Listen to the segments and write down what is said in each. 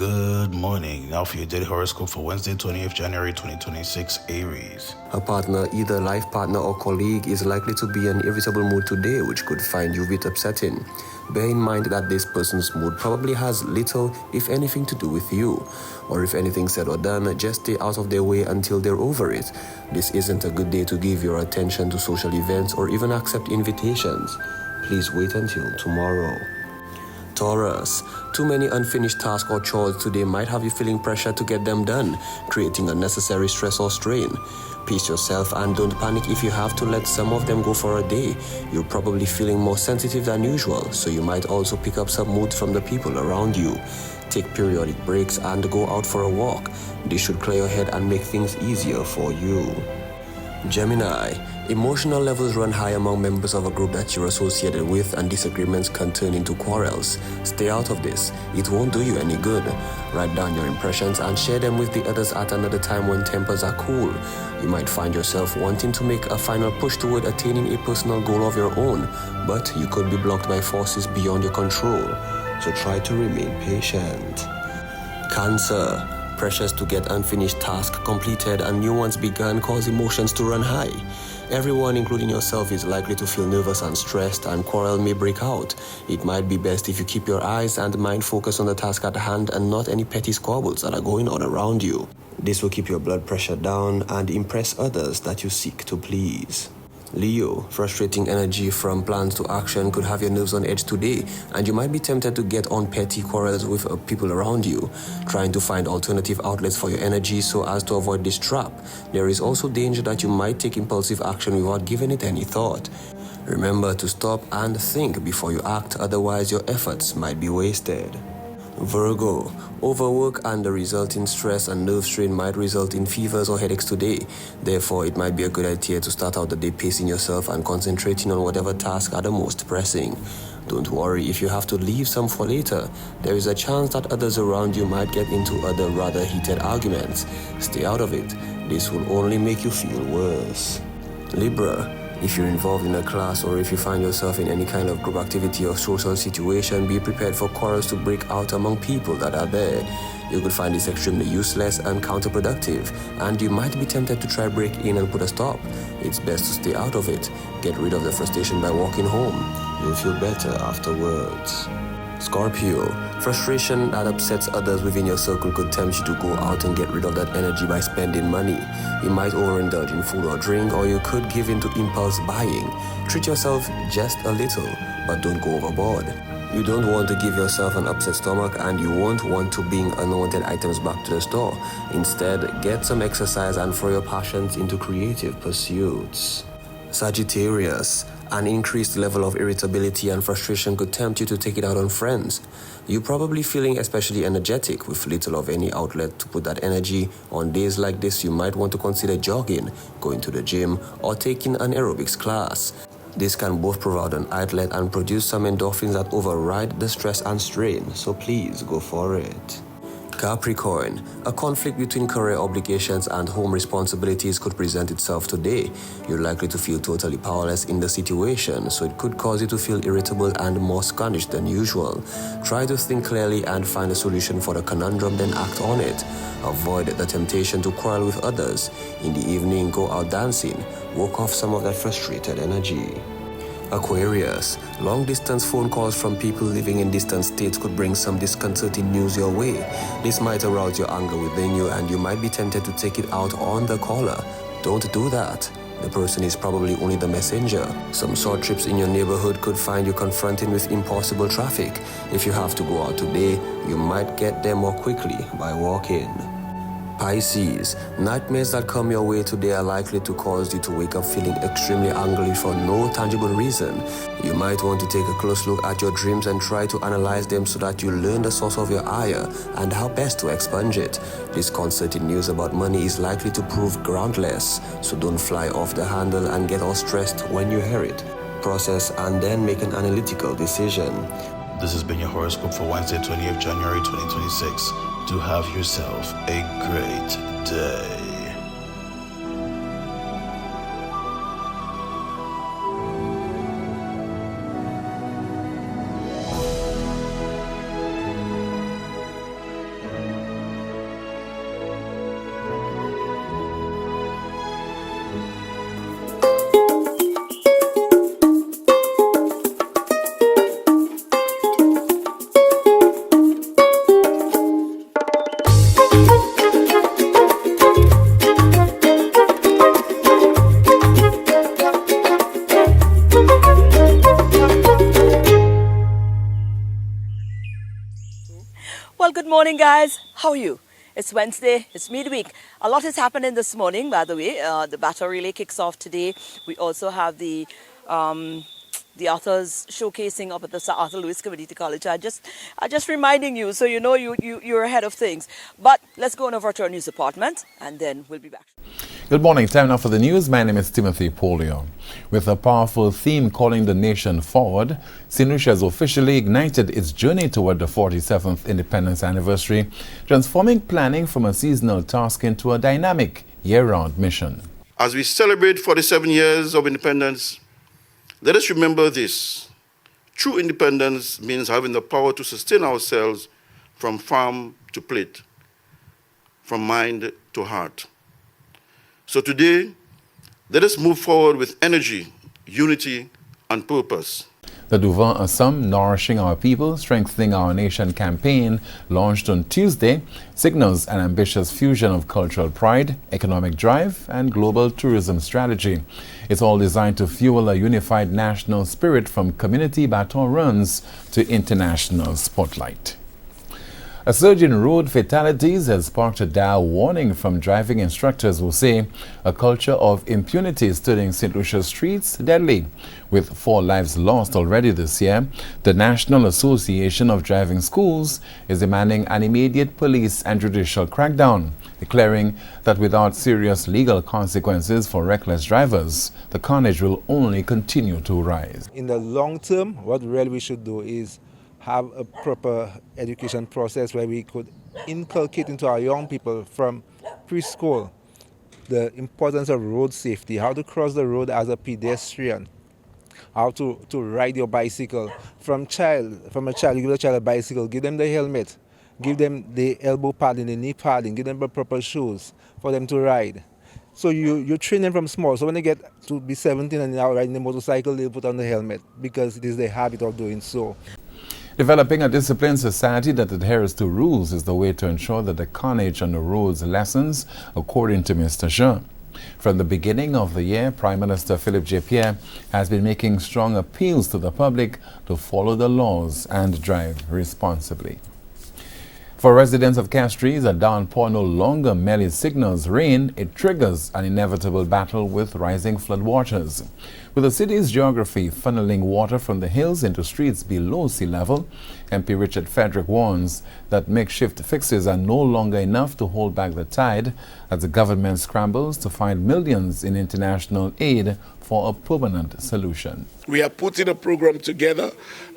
Good morning. Now for your daily horoscope for Wednesday, 20th January 2026, Aries. A partner, either life partner or colleague, is likely to be in an irritable mood today, which could find you a bit upsetting. Bear in mind that this person's mood probably has little, if anything, to do with you. Or if anything said or done, just stay out of their way until they're over it. This isn't a good day to give your attention to social events or even accept invitations. Please wait until tomorrow. Taurus, too many unfinished tasks or chores today might have you feeling pressure to get them done, creating unnecessary stress or strain. Pace yourself and don't panic if you have to let some of them go for a day. You're probably feeling more sensitive than usual, so you might also pick up some mood from the people around you. Take periodic breaks and go out for a walk. This should clear your head and make things easier for you. Gemini, emotional levels run high among members of a group that you're associated with, and disagreements can turn into quarrels. Stay out of this. It won't do you any good. Write down your impressions and share them with the others at another time when tempers are cool. You might find yourself wanting to make a final push toward attaining a personal goal of your own, but you could be blocked by forces beyond your control. So try to remain patient. Cancer, pressures to get unfinished tasks completed and new ones begun cause emotions to run high. Everyone, including yourself, is likely to feel nervous and stressed, and quarrel may break out. It might be best if you keep your eyes and mind focused on the task at hand and not any petty squabbles that are going on around you. This will keep your blood pressure down and impress others that you seek to please. Leo, frustrating energy from plans to action could have your nerves on edge today, and you might be tempted to get on petty quarrels with people around you, trying to find alternative outlets for your energy so as to avoid this trap. There is also danger that you might take impulsive action without giving it any thought. Remember to stop and think before you act, otherwise your efforts might be wasted. Virgo, overwork and the resulting stress and nerve strain might result in fevers or headaches today. Therefore, it might be a good idea to start out the day pacing yourself and concentrating on whatever tasks are the most pressing. Don't worry if you have to leave some for later. There is a chance that others around you might get into other rather heated arguments. Stay out of it. This will only make you feel worse. Libra, if you're involved in a class or if you find yourself in any kind of group activity or social situation, be prepared for quarrels to break out among people that are there. You could find this extremely useless and counterproductive, and you might be tempted to try break in and put a stop. It's best to stay out of it. Get rid of the frustration by walking home. You'll feel better afterwards. Scorpio, frustration that upsets others within your circle could tempt you to go out and get rid of that energy by spending money. You might overindulge in food or drink, or you could give in to impulse buying. Treat yourself just a little, but don't go overboard. You don't want to give yourself an upset stomach, and you won't want to bring unwanted items back to the store. Instead, get some exercise and throw your passions into creative pursuits. Sagittarius, an increased level of irritability and frustration could tempt you to take it out on friends. You're probably feeling especially energetic with little of any outlet to put that energy. On days like this, you might want to consider jogging, going to the gym, or taking an aerobics class. This can both provide an outlet and produce some endorphins that override the stress and strain, so please go for it. Capricorn, a conflict between career obligations and home responsibilities could present itself today. You're likely to feel totally powerless in the situation, so it could cause you to feel irritable and more skittish than usual. Try to think clearly and find a solution for the conundrum, then act on it. Avoid the temptation to quarrel with others. In the evening, go out dancing. Walk off some of that frustrated energy. Aquarius, long-distance phone calls from people living in distant states could bring some disconcerting news your way. This might arouse your anger within you, and you might be tempted to take it out on the caller. Don't do that. The person is probably only the messenger. Some short trips in your neighborhood could find you confronting with impossible traffic. If you have to go out today, you might get there more quickly by walking. Pisces, nightmares that come your way today are likely to cause you to wake up feeling extremely angry for no tangible reason. You might want to take a close look at your dreams and try to analyze them so that you learn the source of your ire and how best to expunge it. Disconcerting news about money is likely to prove groundless, so don't fly off the handle and get all stressed when you hear it. Process and then make an analytical decision. This has been your horoscope for Wednesday, 20th January 2026. Do have yourself a great day. Well, good morning, guys. How are you? It's Wednesday. It's midweek. A lot is happening this morning, by the way. The battle relay kicks off today. We also have the authors showcasing up at the Sir Arthur Lewis Community College. I just reminding you, so you know you're ahead of things. But let's go on over to our news department, and then we'll be back. Good morning. Time now for the news. My name is Timothy Porcia. With a powerful theme calling the nation forward, St. Lucia has officially ignited its journey toward the 47th Independence Anniversary, transforming planning from a seasonal task into a dynamic, year-round mission. As we celebrate 47 years of independence, let us remember this. True independence means having the power to sustain ourselves from farm to plate, from mind to heart. So today, let us move forward with energy, unity, and purpose. The Devant a Somme Nourishing Our People, Strengthening Our Nation campaign, launched on Tuesday, signals an ambitious fusion of cultural pride, economic drive, and global tourism strategy. It's all designed to fuel a unified national spirit from community baton runs to international spotlight. A surge in road fatalities has sparked a dire warning from driving instructors who say a culture of impunity stood in St. Lucia's streets deadly. With 4 lives lost already this year, the National Association of Driving Schools is demanding an immediate police and judicial crackdown, declaring that without serious legal consequences for reckless drivers, the carnage will only continue to rise. In the long term, what really we should do is have a proper education process where we could inculcate into our young people from preschool the importance of road safety, how to cross the road as a pedestrian, how to ride your bicycle. From a child, you give a child a bicycle, give them the helmet, give them the elbow padding, the knee padding, give them the proper shoes for them to ride. So you train them from small. So when they get to be 17 and now riding the motorcycle, they'll put on the helmet because it is their habit of doing so. Developing a disciplined society that adheres to rules is the way to ensure that the carnage on the roads lessens, according to Mr. Jean. From the beginning of the year, Prime Minister Philippe J. Pierre has been making strong appeals to the public to follow the laws and drive responsibly. For residents of Castries, a downpour no longer merely signals rain, it triggers an inevitable battle with rising floodwaters. With the city's geography funneling water from the hills into streets below sea level, MP Richard Frederick warns that makeshift fixes are no longer enough to hold back the tide as the government scrambles to find millions in international aid for a permanent solution. We are putting a program together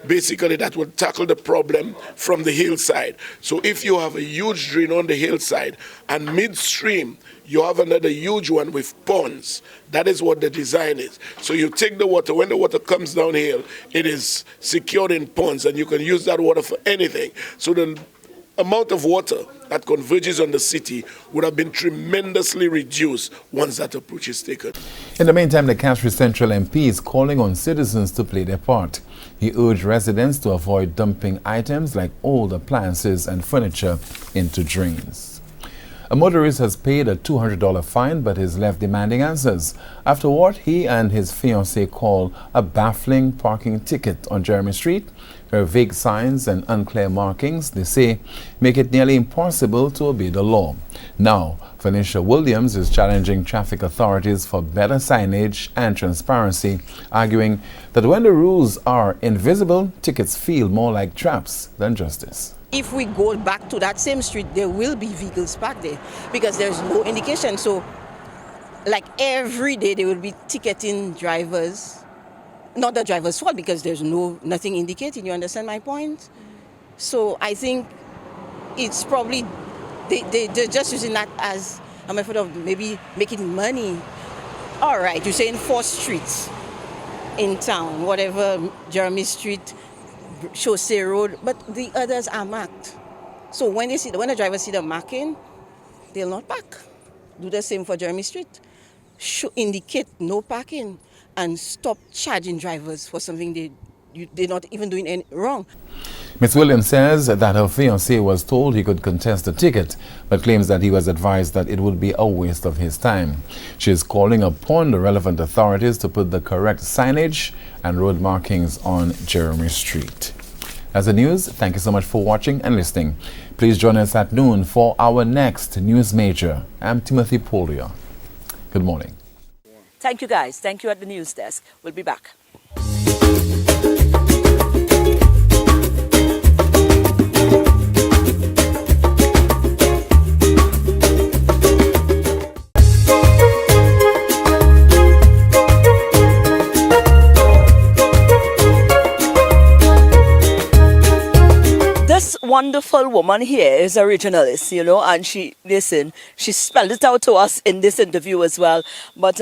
basically that will tackle the problem from the hillside. So if you have a huge drain on the hillside and midstream you have another huge one with ponds, that is what the design is. So you take the water, when the water comes downhill, it is secured in ponds and you can use that water for anything. So the amount of water that converges on the city would have been tremendously reduced once that approach is taken. In the meantime, the Castries Central MP is calling on citizens to play their part. He urged residents to avoid dumping items like old appliances and furniture into drains. A motorist has paid a $200 fine but is left demanding answers after what he and his fiancée call a baffling parking ticket on Jeremy Street, where vague signs and unclear markings, they say, make it nearly impossible to obey the law. Now, Vanisha Williams is challenging traffic authorities for better signage and transparency, arguing that when the rules are invisible, tickets feel more like traps than justice. If we go back to that same street, there will be vehicles parked there because there's no indication. So, like every day, they will be ticketing drivers. Not the driver's fault because there's nothing indicating. You understand my point? So I think it's probably they're just using that as a method of maybe making money. All right, you're saying 4 streets in town, whatever, Jeremy Street, Chaussee Road, but the others are marked. So when the drivers see the marking, they'll not park. Do the same for Jeremy Street. Indicate no parking and stop charging drivers for something they're not even doing any wrong. Ms. Williams says that her fiancé was told he could contest the ticket, but claims that he was advised that it would be a waste of his time. She is calling upon the relevant authorities to put the correct signage and road markings on Jeremy Street. That's the news. Thank you so much for watching and listening. Please join us at noon for our next News Major. I'm Timothy Porcia. Good morning. Thank you, guys. Thank you at the news desk. We'll be back. This wonderful woman here is originalist, you know, and she spelled it out to us in this interview as well. But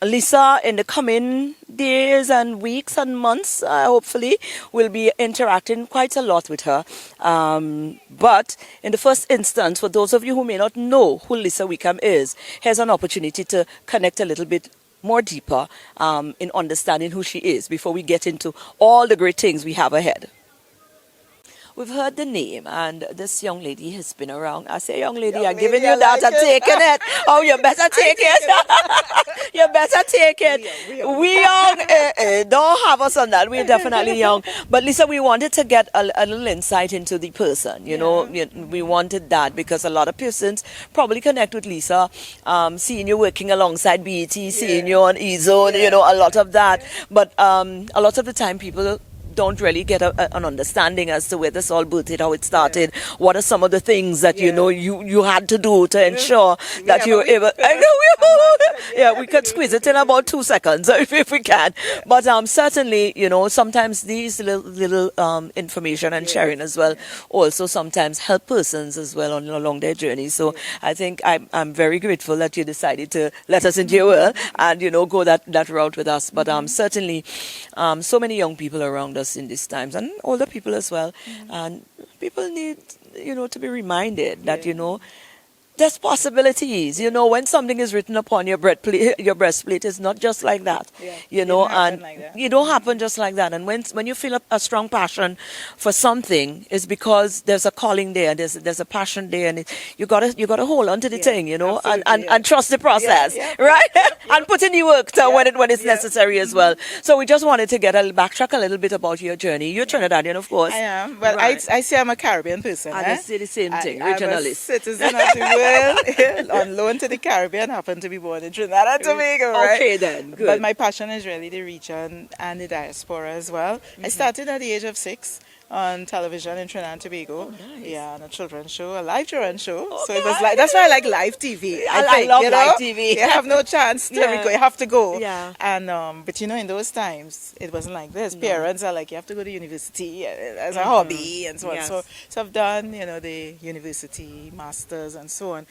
Lisa, in the coming days and weeks and months, hopefully, will be interacting quite a lot with her. But in the first instance, for those of you who may not know who Lisa Wickham is, here's an opportunity to connect a little bit more deeper in understanding who she is before we get into all the great things we have ahead. We've heard the name, and this young lady has been around. I say, young lady, I'm giving you that, I'm taking it. Oh, you better take it. You better take it. We young. Don't have us on that. We're definitely young. But Lisa, we wanted to get a little insight into the person. You know, we wanted that because a lot of persons probably connect with Lisa, seeing you working alongside BET, seeing you on E-Zone, you know, a lot of that. But a lot of the time people don't really get an understanding as to where this all birthed, how it started, what are some of the things that you know you had to do to ensure that you were able. We could squeeze it in about 2 seconds if we can. But certainly, you know, sometimes these little information and sharing as well also sometimes help persons as well along their journey. So I think I'm very grateful that you decided to let us into your world and, you know, go that route with us. But certainly so many young people around us in these times, and older people as well, and people need, you know, to be reminded that, you know, there's possibilities. You know, when something is written upon your breastplate, it's not just like that. You know, and you don't happen just like that. And when you feel a strong passion for something, it's because there's a calling there, there's a passion there, and you gotta hold on to the thing, you know, and trust the process, right? And put in the work when it's necessary as well. So we just wanted to backtrack a little bit about your journey. You're Trinidadian, of course. I am. Well, right. I say I'm a Caribbean person. I say the same thing. I'm a citizen of the world. On loan to the Caribbean, happen to be born in Trinidad and Tobago, right? Okay, then. Good. But my passion is really the region and the diaspora as well. I started at the age of 6 on television in Trinidad and Tobago. Oh, nice. Yeah, on a children's show, a live children's show. Oh, so it was like, that's why I like live TV. I love live TV. You have no chance to go. You have to go. Yeah. And but you know, in those times, it wasn't like this. No. Parents are like, you have to go to university as a hobby and so on. Yes. So I've done, you know, the university, masters and so on.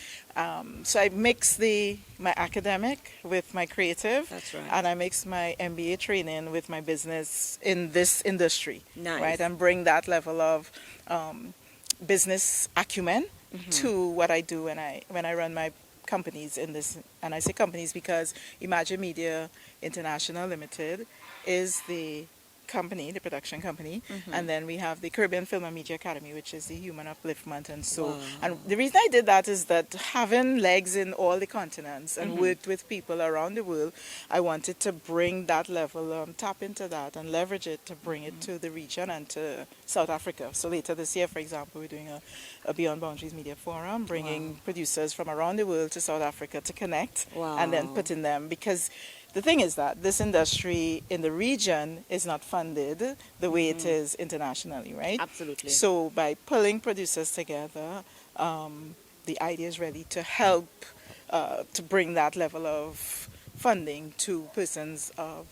So I mix my academic with my creative. That's right. And I mix my MBA training with my business in this industry. Nice. Right, and bring that level of business acumen to what I do when I run my companies in this. And I say companies because Imagine Media International Limited is the company, the production company, and then we have the Caribbean Film and Media Academy, which is the human upliftment. And so, and the reason I did that is that having legs in all the continents and worked with people around the world, I wanted to bring that level, tap into that and leverage it to bring it to the region and to South Africa. So later this year, for example, we're doing a Beyond Boundaries Media Forum, bringing producers from around the world to South Africa to connect and then putting them, because the thing is that this industry in the region is not funded the way it is internationally, right? Absolutely. So by pulling producers together, the idea is really to help to bring that level of funding to persons of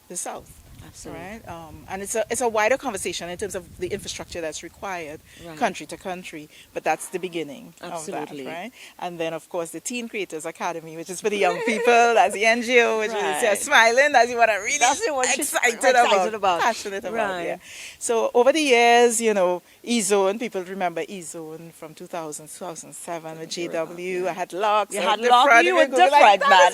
the South. Absolutely. Right? And it's a wider conversation in terms of the infrastructure that's required country to country, but that's the beginning of that, right? And then, of course, the Teen Creators Academy, which is for the young people, that's the NGO, which is smiling, that's what I'm really excited about, passionate about. Yeah. So over the years, you know, E-Zone, people remember E-Zone from 2000, 2007 with JW. I had locks. You had locks, you were different, man.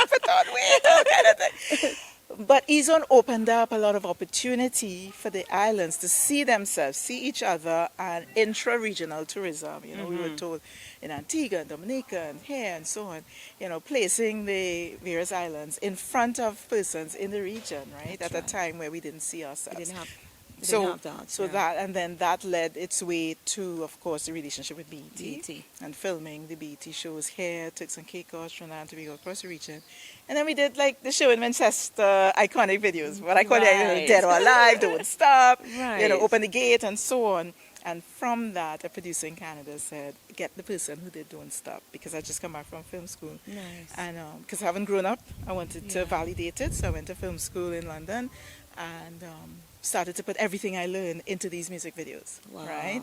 Put on weight, all kind of thing. But E-Zone opened up a lot of opportunity for the islands to see themselves, see each other, and intra-regional tourism. You know, we were told in Antigua and Dominica and here and so on, you know, placing the various islands in front of persons in the region, right? At a time where we didn't see ourselves. So, have that, so yeah. that, and then that led its way to, of course, the relationship with BET, BET. and filming the BET shows here, Turks and Caicos, Trinidad and Tobago, across the region. And then we did like the show in Manchester, iconic videos, what I call it, Right. Dead or Alive, Don't Stop, Right. Open the Gate, and so on. And from that, a producer in Canada said, get the person who did Don't Stop, because I just come back from film school. Nice. And because I haven't grown up, I wanted to validate it. So I went to film school in London and started to put everything I learned into these music videos. Wow. Right?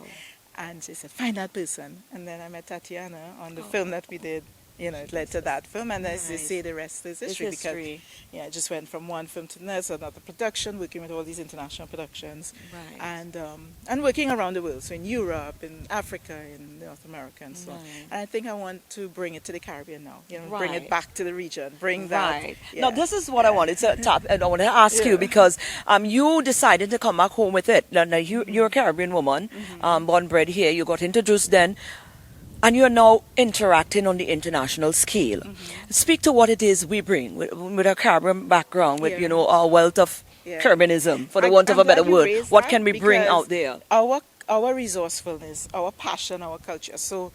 And she said, find that person. And then I met Tatiana on the film that we did. It led to that film, and as they Nice. say, the rest is history. It's history. Because, I just went from one film to the next, another production, working with all these international productions, Right. and working around the world, so in Europe, in Africa, in North America, and so on. Right. And I think I want to bring it to the Caribbean now. Bring Right. it back to the region, bring that. Right. yeah. Now, this is what I wanted to tap, and I want to ask you, because you decided to come back home with it. Now, you're a Caribbean woman, born and bred here. You got introduced then, and you're now interacting on the international scale. Speak to what it is we bring with our Caribbean background, with Yeah. Our wealth of Yeah. Caribbeanism, for the I'm- want of a I'm glad better you word. raised What that, can we bring because out there? Our resourcefulness, our passion, our culture. So,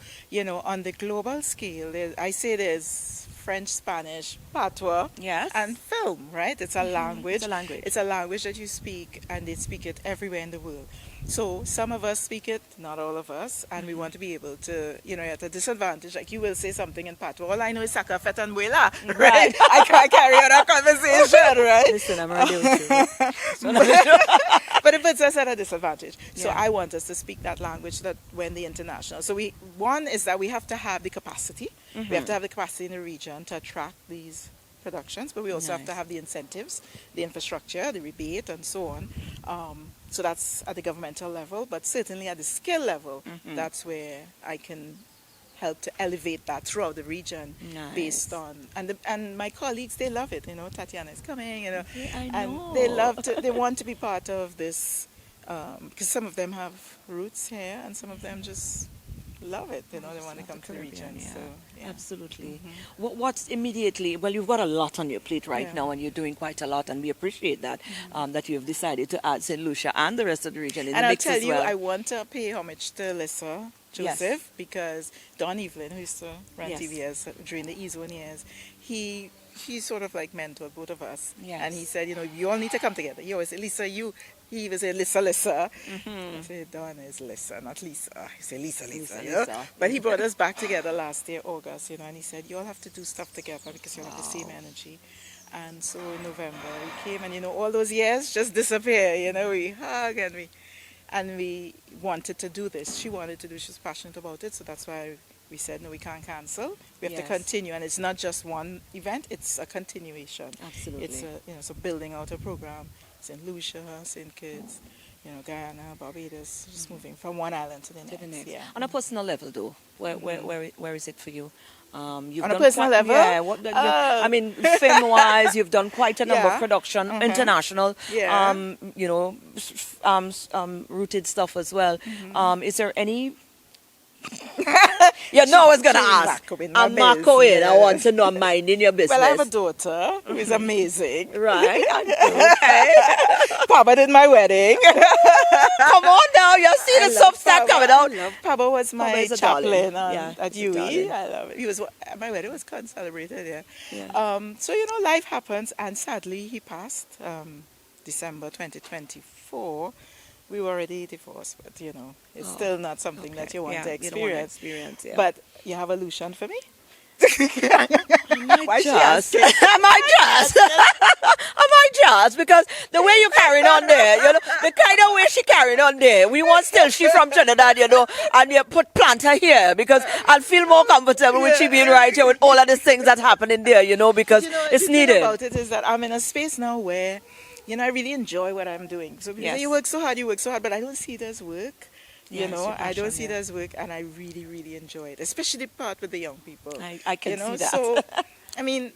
on the global scale, I say there's French, Spanish, patois, Yes. and film, right? It's a language. It's a language. It's a language that you speak, and they speak it everywhere in the world. So some of us speak it, not all of us, and we want to be able to, at a disadvantage, like you will say something in patois. All I know is saka fet and buela, right? I can't carry on a conversation, right? Listen, I'm ready with you. But it puts us at a disadvantage. So Yeah. I want us to speak that language that when the international. So one is that we have to have the capacity. We have to have the capacity in the region to attract these productions, but we also have to Nice. have the incentives, the infrastructure, the rebate, and so on. So that's at the governmental level, but certainly at the skill level, that's where I can help to elevate that throughout the region, Nice. based on and my colleagues, they love it. Tatiana is coming, I and they know. love to, they want to be part of this, because some of them have roots here, and some of them just love it. They want to come to the region. Caribbean, So yeah. Absolutely. What's immediately, well, you've got a lot on your plate right Yeah. now, and you're doing quite a lot, and we appreciate that, that you've decided to add St. Lucia and the rest of the region in And the I'll mix tell as you, well. I want to pay homage to Lissa Joseph, Yes. because Don Evelyn, who used to run Yes. TVS during the E-Zone years, he sort of like mentored both of us. Yes. And he said, you all need to come together. You always say, Lisa, he would say, Lissa. I said, Don is Lissa, not Lisa. He said, Lisa. Lisa. But he brought us back together last year, August, and he said, you all have to do stuff together because you have the same energy. And so in November we came, and all those years just disappear. We hug and we wanted to do this. She wanted to do. She was passionate about it, so that's why we said no. We can't cancel. We have to Yes. continue, and it's not just one event. It's a continuation. Absolutely. It's so building out a program. St. Lucia, St. Kitts, Guyana, Barbados, just moving from one island to the next. Yeah. On a personal level, though, where is it for you? You've On a done personal quite- level? Yeah. I mean, film-wise, you've done quite a number of Yeah. production, international, Yeah. rooted stuff as well. Is there any? You know I was going to She's ask. Marco-ing my I'm Marco in. I business. want to know, I'm minding your business. Well, I have a daughter who is amazing. Right. Okay. Papa did my wedding. Come on now. You see the substance coming out. Papa was my Papa is a darling. chaplain Yeah, at he's a UE. darling. I love it. My wedding was celebrated. Yeah. So life happens, and sadly he passed December 2024. We were already divorced, but it's still not something that you want Yeah, to you don't want to experience. experience, yeah. But you have a lution for me? Am I she just? asking? Am I just? Am I just? Because the way you carrying on there, the kind of way she carrying on there, we want still she from Trinidad, and you plant her here because I'll feel more comfortable with she being right here with all of the things that happening there, because it's The thing needed. about it is that I'm in a space now where, I really enjoy what I'm doing. So people say, Yes. you work so hard, but I don't see it as work. Yes, your I don't passion, see it yeah. as work, and I really, really enjoy it, especially the part with the young people. I can see that. So, I mean,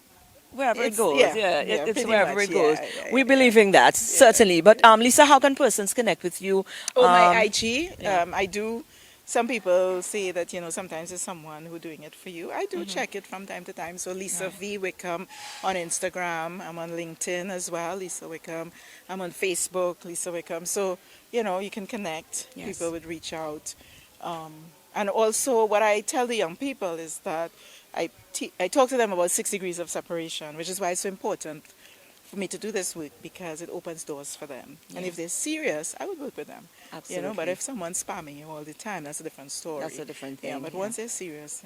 Wherever it It's- goes, yeah, it's pretty wherever much, it goes. yeah, We believe in that, certainly. But Lisa, how can persons connect with you? my IG, yeah. I do some people say that, sometimes it's someone who's doing it for you. I do check it from time to time. So Lisa V. Wickham on Instagram. I'm on LinkedIn as well, Lisa Wickham. I'm on Facebook, Lisa Wickham. So, you can connect. Yes. People would reach out. And also what I tell the young people is that I talk to them about 6 degrees of separation, which is why it's so important for me to do this work, because it opens doors for them. And if they're serious, I would work with them. Absolutely. But if someone's spamming you all the time, that's a different story. That's a different thing. Yeah, but once they're serious,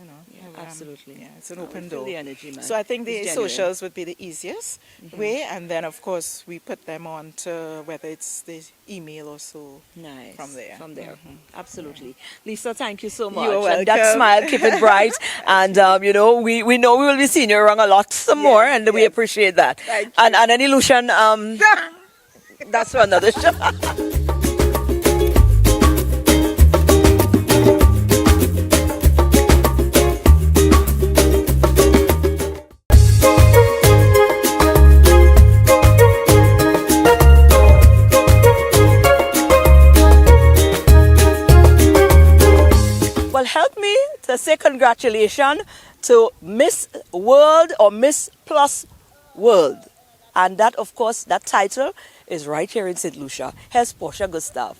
absolutely. Yeah, it's an I open feel door. the energy, man. So I think the It's genuine. socials would be the easiest way, and then of course we put them on to whether it's the email or so. Nice. From there. Absolutely. Lisa, thank you so much. You're And that welcome. smile, keep it bright. And, we know we will be seeing you around a lot some more, and we appreciate that. Thank And an illusion, that's for another show. Well, help me to say congratulations to Miss World or Miss Plus World. And that, of course, that title is right here in St. Lucia. Here's Porcia Gustave.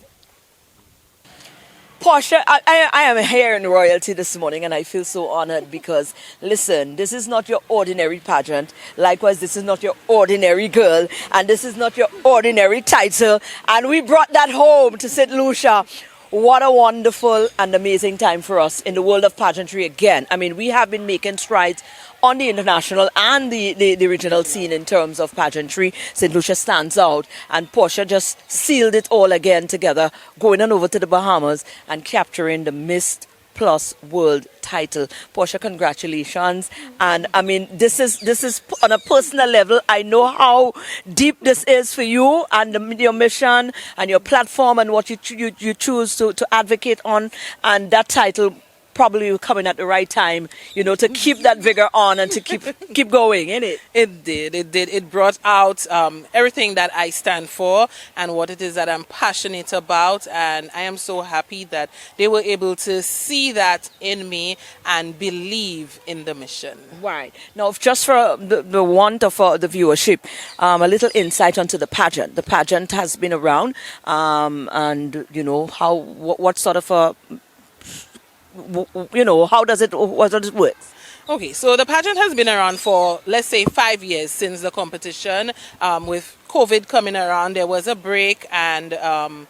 Portia, I am here in royalty this morning, and I feel so honored because, listen, this is not your ordinary pageant. Likewise, this is not your ordinary girl, and this is not your ordinary title. And we brought that home to St. Lucia. What a wonderful and amazing time for us in the world of pageantry again. I mean, we have been making strides on the international and the regional scene in terms of pageantry. St. Lucia stands out, and Portia just sealed it all again together, going on over to the Bahamas and capturing the Miss Plus World title. Portia, congratulations. And I mean, this is on a personal level. I know how deep this is for you and your mission and your platform and what you choose to advocate on. And that title probably coming at the right time, to keep that vigor on and to keep going, innit? It did. It brought out everything that I stand for and what it is that I'm passionate about. And I am so happy that they were able to see that in me and believe in the mission. Right. Now, just for the want of the viewership, a little insight onto the pageant. The pageant has been around, and what sort of a how does it work? Okay, so the pageant has been around for, let's say, 5 years since the competition. With COVID coming around, there was a break, and the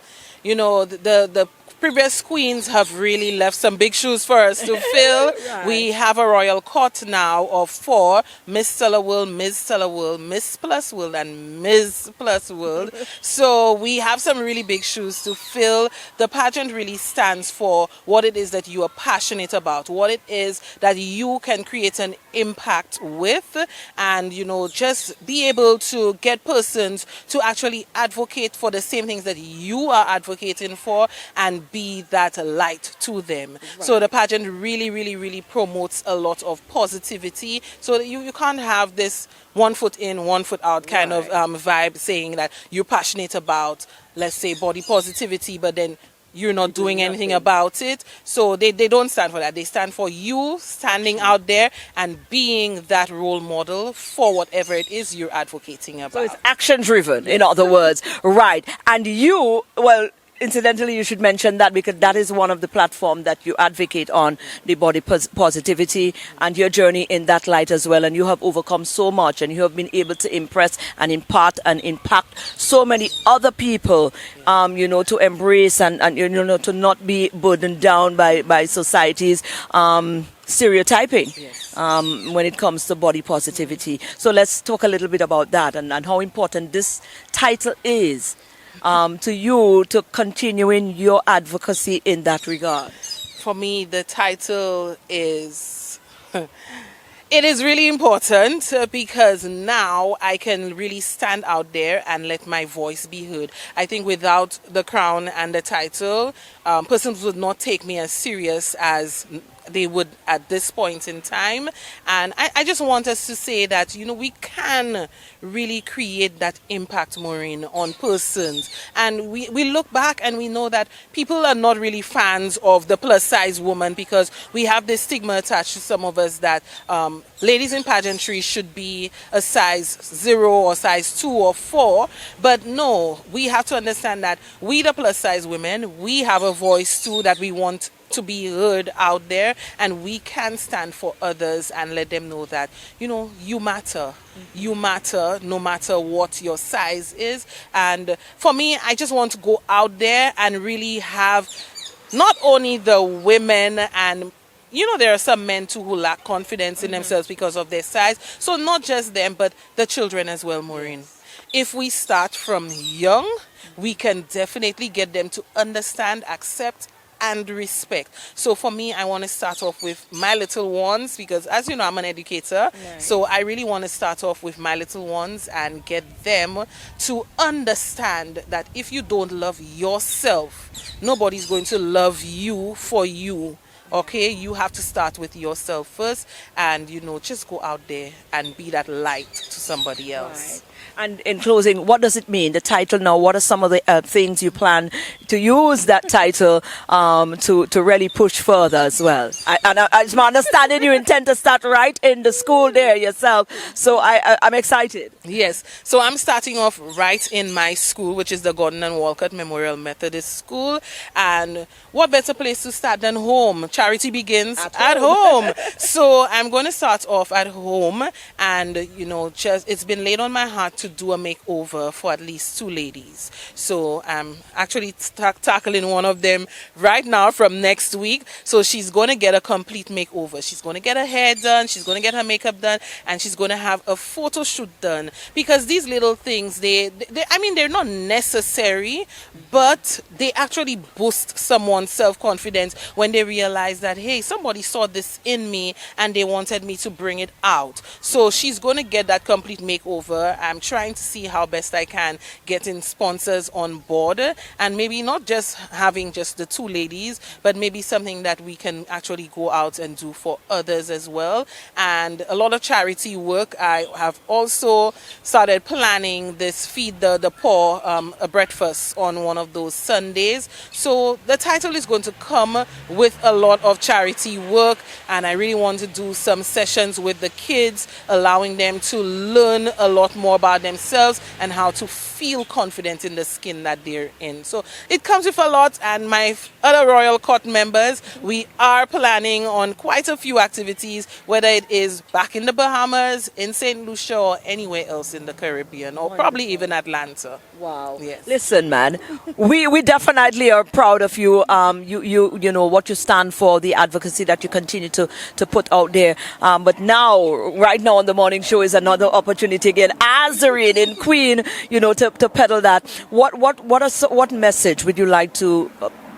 previous queens have really left some big shoes for us to fill. Right. We have a royal court now of 4: Miss Stellar World, Miss Stellar World, Miss Plus World, and Miss Plus World. So we have some really big shoes to fill. The pageant really stands for what it is that you are passionate about, what it is that you can create an impact with, and just be able to get persons to actually advocate for the same things that you are advocating for and be that light to them. Right. So the pageant really, really, really promotes a lot of positivity, so that you can't have this one foot in, one foot out kind of vibe, saying that you're passionate about, let's say, body positivity, but then you're not doing anything about it. So they don't stand for that. They stand for you standing out there and being that role model for whatever it is you're advocating about. So it's action driven, in other words. Right. And you, incidentally, you should mention that because that is one of the platforms that you advocate on, the body positivity and your journey in that light as well. And you have overcome so much, and you have been able to impress and impart and impact so many other people, to embrace and to not be burdened down by society's stereotyping when it comes to body positivity. So let's talk a little bit about that and how important this title is to you to continuing your advocacy in that regard. For me, the title is it is really important because now I can really stand out there and let my voice be heard. I think without the crown and the title, persons would not take me as serious as they would at this point in time. And I just want us to say that, we can really create that impact, Maureen, on persons. And we look back and we know that people are not really fans of the plus size woman because we have this stigma attached to some of us that ladies in pageantry should be a size 0 or size 2 or 4. But no, we have to understand that we, the plus size women, we have a voice too that we want to be heard out there, and we can stand for others and let them know that, you matter. You matter no matter what your size is. And for me, I just want to go out there and really have not only the women and there are some men too who lack confidence in themselves because of their size. So not just them, but the children as well, Maureen. If we start from young, we can definitely get them to understand, accept, and respect. So for me, I want to start off with my little ones because, as you know, I'm an educator. Right. So I really want to start off with my little ones and get them to understand that if you don't love yourself, nobody's going to love you for you. Okay, you have to start with yourself first and, just go out there and be that light to somebody else. Right. And in closing, what does it mean, the title now? What are some of the things you plan to use that title to really push further as well? It's my understanding you intend to start right in the school there yourself. So I'm excited. Yes. So I'm starting off right in my school, which is the Gordon and Walcott Memorial Methodist School. And what better place to start than home? Charity begins at home. So I'm going to start off at home. And, it's been laid on my heart to do a makeover for at least 2 ladies. So I'm actually tackling one of them right now from next week. So she's going to get a complete makeover. She's going to get her hair done, she's going to get her makeup done, and she's going to have a photo shoot done. Because these little things, they're not necessary, but they actually boost someone's self-confidence when they realize that, hey, somebody saw this in me and they wanted me to bring it out. So she's going to get that complete makeover. I'm trying to see how best I can getting sponsors on board and maybe not just having just the 2 ladies, but maybe something that we can actually go out and do for others as well. And a lot of charity work. I have also started planning this Feed the Poor, a breakfast on one of those Sundays. So the title is going to come with a lot of charity work, and I really want to do some sessions with the kids, allowing them to learn a lot more about themselves and how to feel confident in the skin that they're in. So it comes with a lot, and my other Royal Court members, we are planning on quite a few activities, whether it is back in the Bahamas, in St. Lucia, or anywhere else in the Caribbean, or probably even Atlanta. Wow. Yes. Listen, man, we definitely are proud of you. You know what you stand for, the advocacy that you continue to put out there. But now, right now on the morning show is another opportunity again, as the reigning queen, to peddle that. What message would you like to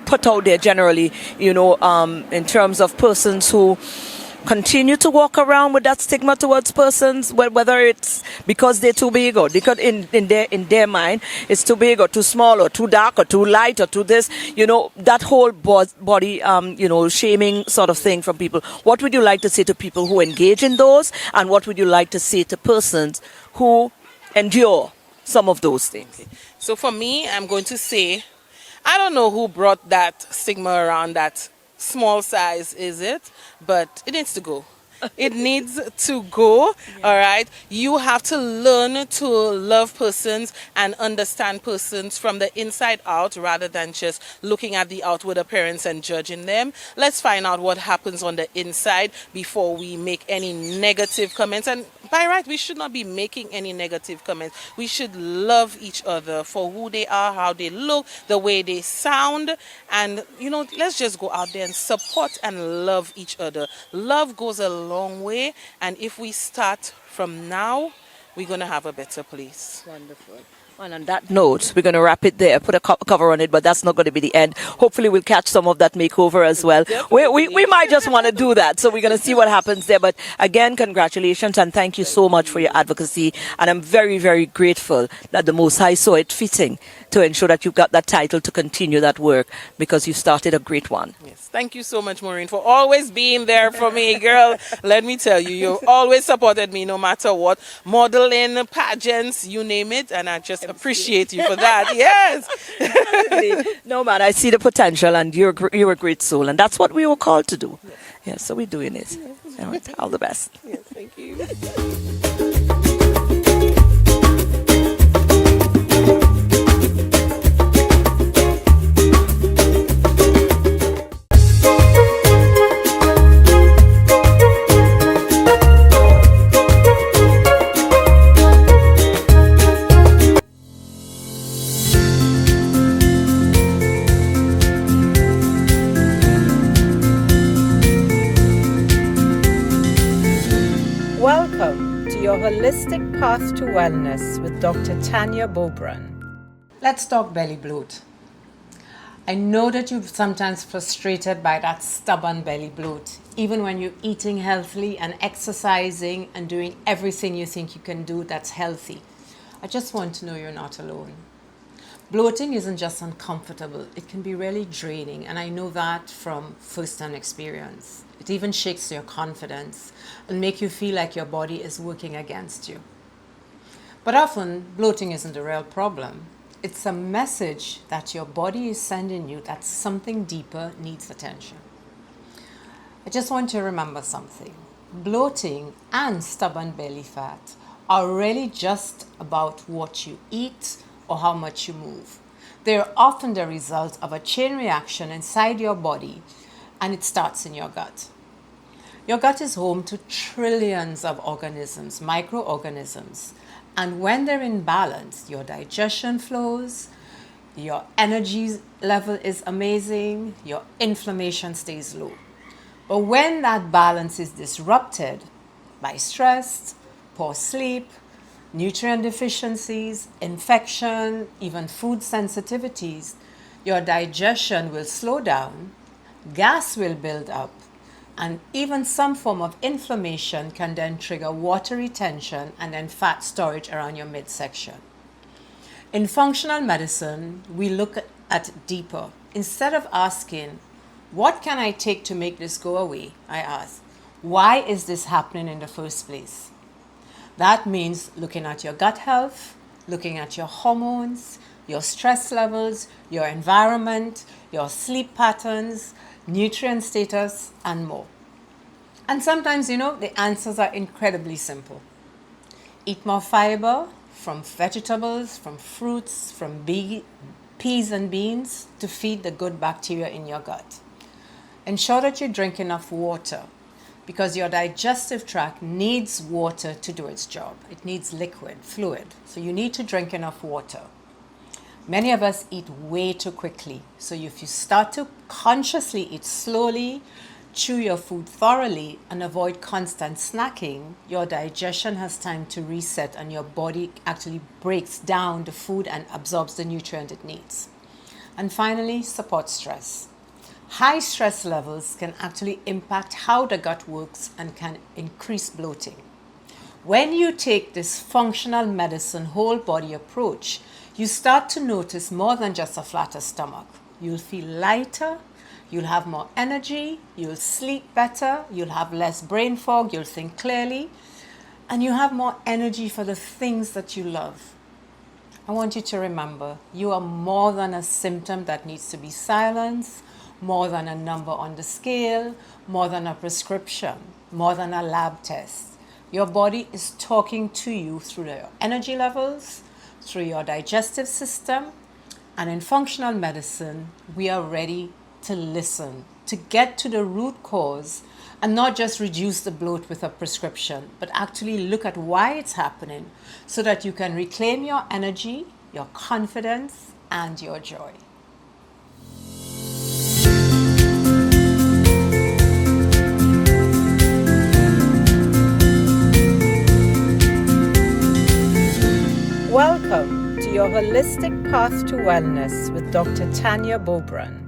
put out there generally, in terms of persons who continue to walk around with that stigma towards persons, whether it's because they're too big or because in their mind it's too big or too small or too dark or too light or too this, that whole body, shaming sort of thing from people. What would you like to say to people who engage in those, and what would you like to say to persons who endure some of those things? Okay. So for me, I'm going to say, I don't know who brought that stigma around that small size, is it? But it needs to go. It needs to go, all right? You have to learn to love persons and understand persons from the inside out rather than just looking at the outward appearance and judging them. Let's find out what happens on the inside before we make any negative comments. And by right, we should not be making any negative comments. We should love each other for who they are, how they look, the way they sound. And, let's just go out there and support and love each other. Love goes a long way, and if we start from now, we're going to have a better place. Wonderful. And on that note, we're going to wrap it there, put a cover on it, but that's not going to be the end. Hopefully we'll catch some of that makeover as well. We might just want to do that, so we're going to see what happens there. But again, congratulations and thank you so much for your advocacy. And I'm very, very grateful that the Most High saw it fitting to ensure that you've got that title to continue that work, because you started a great one. Yes, thank you so much, Maureen, for always being there for me, girl. Let me tell you, you've always supported me no matter what. Modeling, pageants, you name it, and I just appreciate you for that. Yes. No, man, I see the potential, and you're a great soul, and that's what we were called to do. Yes, so we're doing it. All the best. Yes, thank you. Welcome to your Holistic Path to Wellness with Dr. Tanya Bobran. Let's talk belly bloat. I know that you're sometimes frustrated by that stubborn belly bloat, even when you're eating healthily and exercising and doing everything you think you can do that's healthy. I just want to know you're not alone. Bloating isn't just uncomfortable, it can be really draining, and I know that from first-hand experience. It even shakes your confidence and make you feel like your body is working against you. But often, bloating isn't the real problem. It's a message that your body is sending you that something deeper needs attention. I just want you to remember something. Bloating and stubborn belly fat are really just about what you eat or how much you move. They're often the result of a chain reaction inside your body, and it starts in your gut. Your gut is home to trillions of organisms, microorganisms, and when they're in balance, your digestion flows, your energy level is amazing, your inflammation stays low. But when that balance is disrupted by stress, poor sleep, nutrient deficiencies, infection, even food sensitivities, your digestion will slow down, gas will build up, and even some form of inflammation can then trigger water retention and then fat storage around your midsection. In functional medicine, we look at deeper. Instead of asking, what can I take to make this go away? I ask, why is this happening in the first place? That means looking at your gut health, looking at your hormones, your stress levels, your environment, your sleep patterns, nutrient status, and more. And sometimes, the answers are incredibly simple. Eat more fiber from vegetables, from fruits, from peas and beans to feed the good bacteria in your gut. Ensure that you drink enough water, because your digestive tract needs water to do its job. It needs liquid, fluid. So you need to drink enough water. Many of us eat way too quickly. So if you start to consciously eat slowly, chew your food thoroughly, and avoid constant snacking, your digestion has time to reset and your body actually breaks down the food and absorbs the nutrient it needs. And finally, support stress. High stress levels can actually impact how the gut works and can increase bloating. When you take this functional medicine whole body approach, you start to notice more than just a flatter stomach. You'll feel lighter, you'll have more energy, you'll sleep better, you'll have less brain fog, you'll think clearly, and you have more energy for the things that you love. I want you to remember, you are more than a symptom that needs to be silenced, more than a number on the scale, more than a prescription, more than a lab test. Your body is talking to you through your energy levels, through your digestive system, and in functional medicine, we are ready to listen, to get to the root cause and not just reduce the bloat with a prescription, but actually look at why it's happening so that you can reclaim your energy, your confidence, and your joy. Welcome to your Wholistic Path to Wellness with Dr. Tanya Bobran.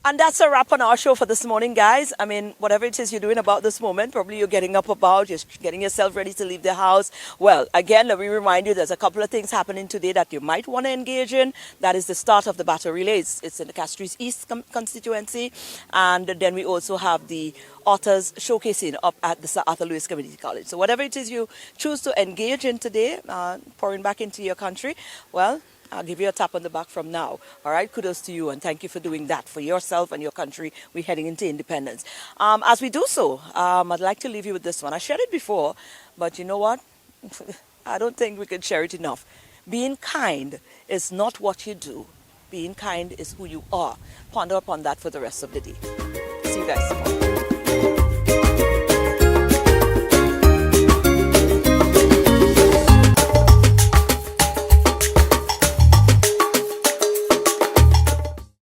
And that's a wrap on our show for this morning, guys. I mean, whatever it is you're doing about this moment, probably you're getting up about, you're getting yourself ready to leave the house. Well, again, let me remind you, there's a couple of things happening today that you might want to engage in. That is the start of the battle relays. It's in the Castries East constituency. And then we also have the authors showcasing up at the Sir Arthur Lewis Community College. So whatever it is you choose to engage in today, pouring back into your country, well, I'll give you a tap on the back from now. All right, kudos to you and thank you for doing that for yourself and your country. We're heading into independence. As we do so, I'd like to leave you with this one. I shared it before, but you know what? I don't think we can share it enough. Being kind is not what you do. Being kind is who you are. Ponder upon that for the rest of the day. See you guys tomorrow.